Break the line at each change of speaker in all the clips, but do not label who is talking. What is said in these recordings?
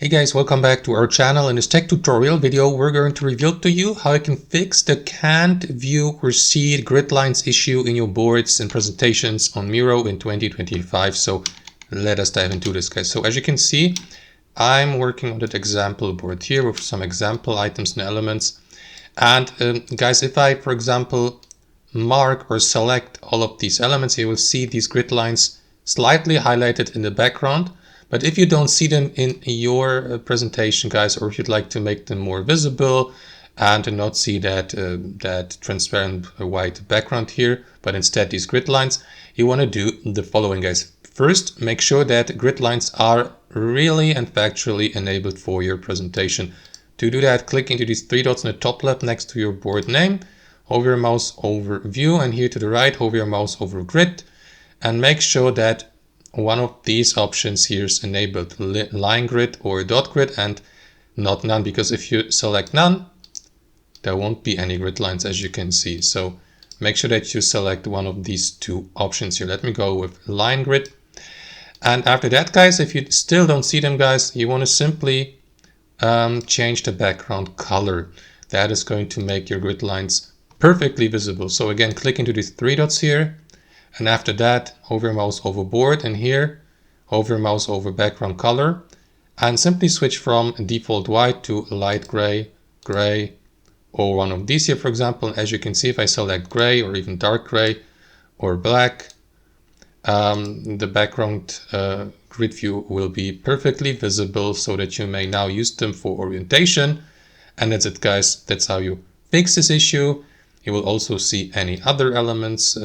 Hey guys, welcome back to our channel. In this tech tutorial video, we're going to reveal to you how you can fix the can't view or see grid lines issue in your boards and presentations on Miro in 2025. So let us dive into this, guys. So as you can see, I'm working on that example board here with some example items and elements. And guys, if I, for example, mark or select all of these elements, you will see these grid lines slightly highlighted in the background. But if you don't see them in your presentation, guys, or if you'd like to make them more visible and not see that transparent white background here, but instead these grid lines, you want to do the following, guys. First, make sure that grid lines are really and factually enabled for your presentation. To do that, click into these three dots in the top left next to your board name, hover your mouse over view, and here to the right, hover your mouse over grid, and make sure that one of these options here is enabled, line grid or dot grid, and not none, because if you select none, there won't be any grid lines, as you can see. So make sure that you select one of these two options here. Let me go with line grid. And after that, guys, if you still don't see them, guys, you want to simply change the background color. That is going to make your grid lines perfectly visible. So again, click into these three dots here. And after that, hover your mouse over board, and here, hover your mouse over background color, and simply switch from default white to light gray, gray, or one of these here, for example. As you can see, if I select gray or even dark gray or black, the background grid view will be perfectly visible so that you may now use them for orientation. And that's it, guys. That's how you fix this issue. You will also see any other elements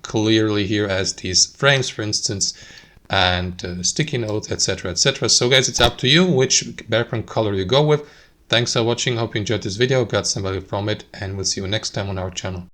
clearly here as these frames, for instance, and sticky notes, etc, etc. So guys, it's up to you which background color you go with. Thanks for watching. Hope you enjoyed this video, got some value from it, and we'll see you next time on our channel.